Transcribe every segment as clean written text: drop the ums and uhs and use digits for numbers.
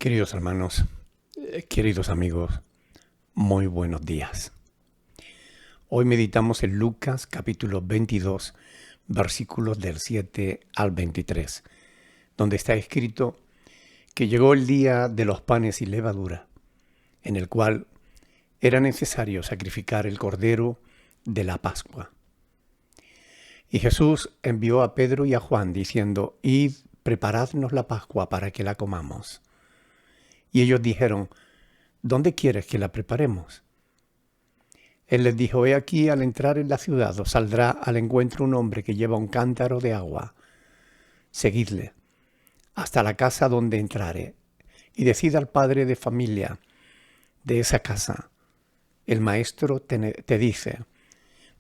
Queridos hermanos, queridos amigos, muy buenos días. Hoy meditamos en Lucas capítulo 22, versículos del 7 al 23, donde está escrito que llegó el día de los panes y levadura, en el cual era necesario sacrificar el cordero de la Pascua. Y Jesús envió a Pedro y a Juan diciendo: Id, preparadnos la Pascua para que la comamos. Y ellos dijeron: ¿Dónde quieres que la preparemos? Él les dijo: He aquí, al entrar en la ciudad os saldrá al encuentro un hombre que lleva un cántaro de agua. Seguidle hasta la casa donde entrare, y decid al padre de familia de esa casa: el maestro te dice,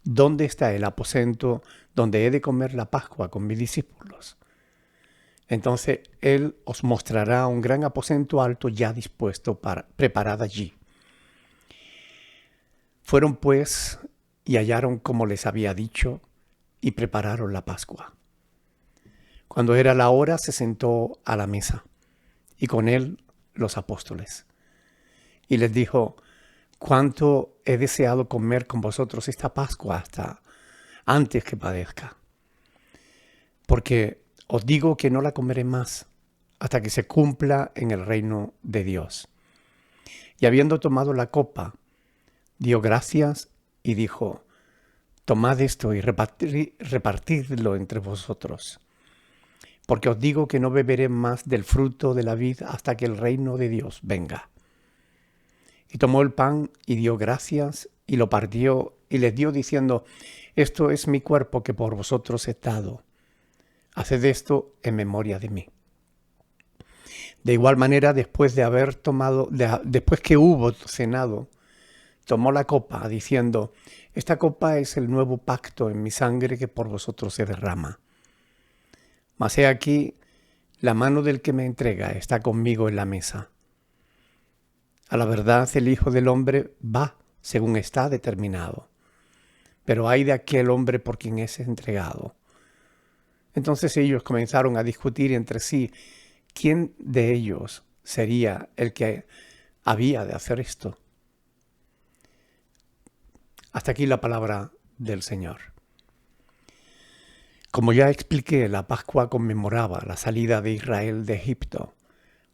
¿dónde está el aposento donde he de comer la Pascua con mis discípulos? Entonces él os mostrará un gran aposento alto ya dispuesto, preparado allí. Fueron pues y hallaron como les había dicho, y prepararon la Pascua. Cuando era la hora, se sentó a la mesa, y con él los apóstoles. Y les dijo: cuánto he deseado comer con vosotros esta Pascua hasta antes que padezca. Porque os digo que no la comeré más hasta que se cumpla en el reino de Dios. Y habiendo tomado la copa, dio gracias y dijo: tomad esto y repartidlo entre vosotros. Porque os digo que no beberé más del fruto de la vid hasta que el reino de Dios venga. Y tomó el pan y dio gracias y lo partió y les dio diciendo: esto es mi cuerpo que por vosotros he dado. Haced esto en memoria de mí. De igual manera, después que hubo cenado, tomó la copa, diciendo: esta copa es el nuevo pacto en mi sangre que por vosotros se derrama. Mas he aquí, la mano del que me entrega está conmigo en la mesa. A la verdad, el Hijo del Hombre va según está determinado, pero ay de aquel hombre por quien es entregado. Entonces ellos comenzaron a discutir entre sí quién de ellos sería el que había de hacer esto. Hasta aquí la palabra del Señor. Como ya expliqué, la Pascua conmemoraba la salida de Israel de Egipto,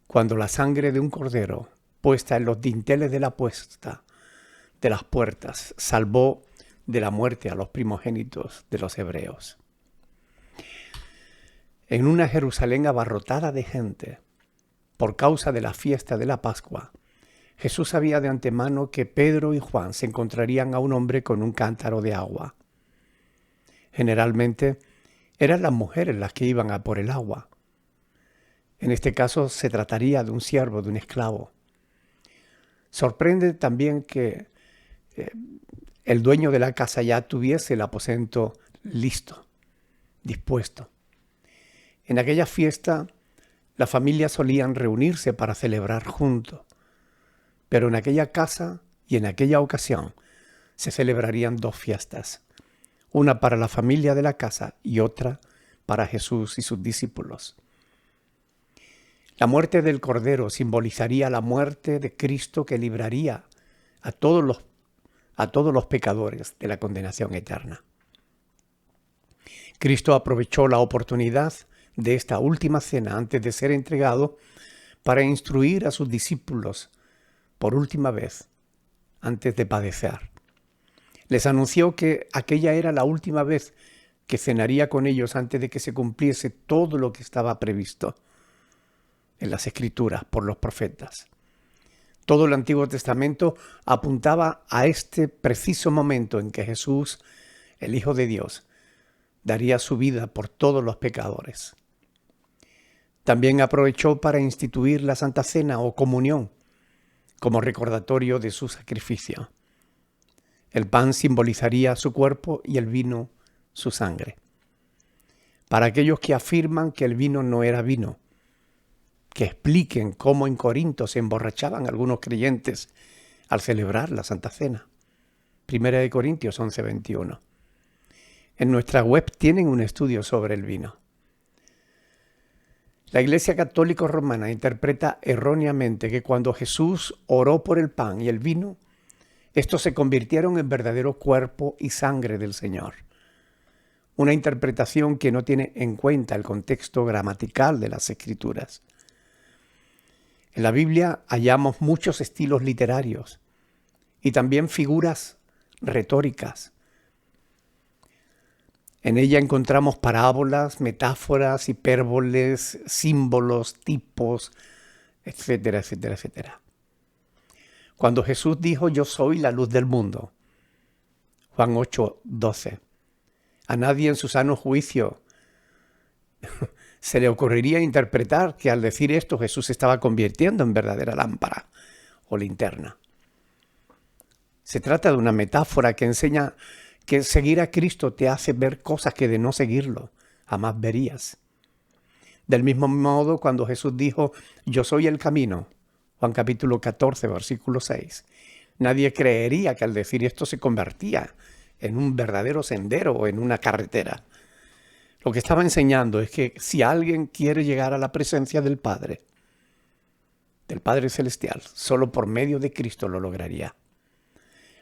cuando la sangre de un cordero puesta en los dinteles de la puerta de las puertas salvó de la muerte a los primogénitos de los hebreos. En una Jerusalén abarrotada de gente, por causa de la fiesta de la Pascua, Jesús sabía de antemano que Pedro y Juan se encontrarían a un hombre con un cántaro de agua. Generalmente eran las mujeres las que iban a por el agua. En este caso se trataría de un siervo, de un esclavo. Sorprende también que el dueño de la casa ya tuviese el aposento listo, dispuesto. En aquella fiesta, las familias solían reunirse para celebrar juntos, pero en aquella casa y en aquella ocasión se celebrarían dos fiestas, una para la familia de la casa y otra para Jesús y sus discípulos. La muerte del Cordero simbolizaría la muerte de Cristo que libraría a todos los pecadores de la condenación eterna. Cristo aprovechó la oportunidad de esta última cena antes de ser entregado para instruir a sus discípulos por última vez antes de padecer. Les anunció que aquella era la última vez que cenaría con ellos antes de que se cumpliese todo lo que estaba previsto en las Escrituras por los profetas. Todo el Antiguo Testamento apuntaba a este preciso momento en que Jesús, el Hijo de Dios, daría su vida por todos los pecadores. También aprovechó para instituir la Santa Cena o comunión como recordatorio de su sacrificio. El pan simbolizaría su cuerpo y el vino su sangre. Para aquellos que afirman que el vino no era vino, que expliquen cómo en Corinto se emborrachaban algunos creyentes al celebrar la Santa Cena. 1 Corintios 11:21. En nuestra web tienen un estudio sobre el vino. La Iglesia Católica Romana interpreta erróneamente que cuando Jesús oró por el pan y el vino, estos se convirtieron en verdadero cuerpo y sangre del Señor. Una interpretación que no tiene en cuenta el contexto gramatical de las Escrituras. En la Biblia hallamos muchos estilos literarios y también figuras retóricas. En ella encontramos parábolas, metáforas, hipérboles, símbolos, tipos, etcétera, etcétera, etcétera. Cuando Jesús dijo, yo soy la luz del mundo, Juan 8:12, a nadie en su sano juicio se le ocurriría interpretar que al decir esto Jesús se estaba convirtiendo en verdadera lámpara o linterna. Se trata de una metáfora que enseña que seguir a Cristo te hace ver cosas que de no seguirlo jamás verías. Del mismo modo, cuando Jesús dijo, yo soy el camino, Juan capítulo 14, versículo 6, nadie creería que al decir esto se convertía en un verdadero sendero o en una carretera. Lo que estaba enseñando es que si alguien quiere llegar a la presencia del Padre Celestial, solo por medio de Cristo lo lograría.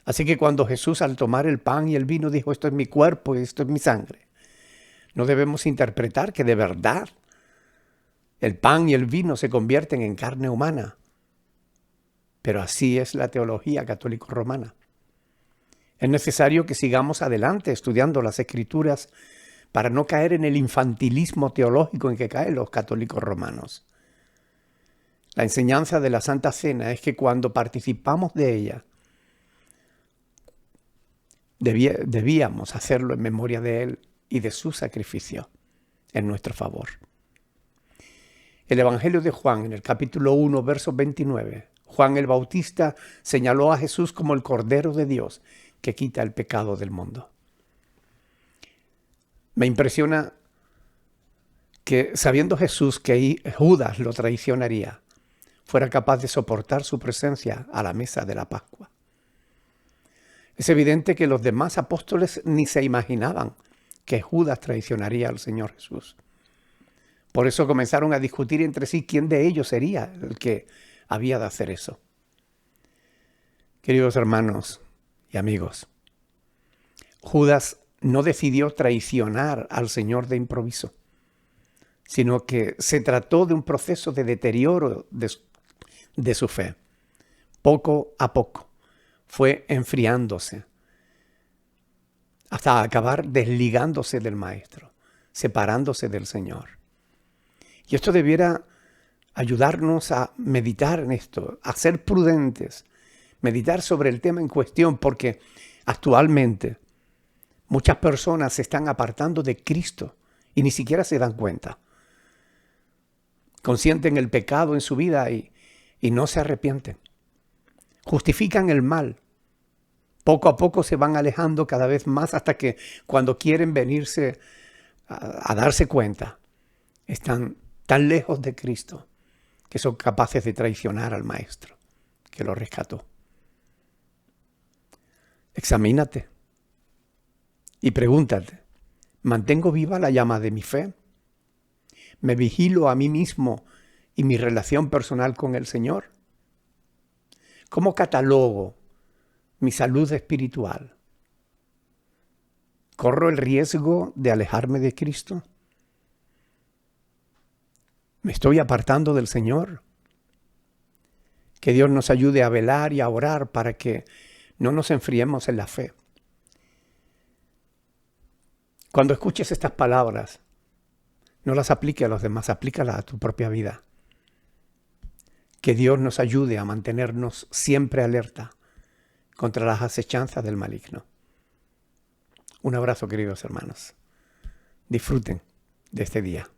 Así que cuando Jesús al tomar el pan y el vino dijo, esto es mi cuerpo y esto es mi sangre, no debemos interpretar que de verdad el pan y el vino se convierten en carne humana. Pero así es la teología católico-romana. Es necesario que sigamos adelante estudiando las Escrituras para no caer en el infantilismo teológico en que caen los católicos romanos. La enseñanza de la Santa Cena es que cuando participamos de ella, debíamos hacerlo en memoria de Él y de su sacrificio en nuestro favor. El Evangelio de Juan, en el capítulo 1, verso 29, Juan el Bautista señaló a Jesús como el Cordero de Dios que quita el pecado del mundo. Me impresiona que, sabiendo Jesús que Judas lo traicionaría, fuera capaz de soportar su presencia a la mesa de la Pascua. Es evidente que los demás apóstoles ni se imaginaban que Judas traicionaría al Señor Jesús. Por eso comenzaron a discutir entre sí quién de ellos sería el que había de hacer eso. Queridos hermanos y amigos, Judas no decidió traicionar al Señor de improviso, sino que se trató de un proceso de deterioro de su fe. Poco a poco fue enfriándose hasta acabar desligándose del Maestro, separándose del Señor. Y esto debiera ayudarnos a meditar en esto, a ser prudentes, meditar sobre el tema en cuestión, porque actualmente muchas personas se están apartando de Cristo y ni siquiera se dan cuenta. Consienten el pecado en su vida y no se arrepienten. Justifican el mal. Poco a poco se van alejando cada vez más hasta que cuando quieren venirse a darse cuenta, están tan lejos de Cristo que son capaces de traicionar al Maestro que lo rescató. Examínate y pregúntate, ¿mantengo viva la llama de mi fe? ¿Me vigilo a mí mismo y mi relación personal con el Señor? ¿Cómo catalogo mi salud espiritual? ¿Corro el riesgo de alejarme de Cristo? ¿Me estoy apartando del Señor? Que Dios nos ayude a velar y a orar para que no nos enfriemos en la fe. Cuando escuches estas palabras, no las apliques a los demás, aplícalas a tu propia vida. Que Dios nos ayude a mantenernos siempre alerta contra las acechanzas del maligno. Un abrazo, queridos hermanos. Disfruten de este día.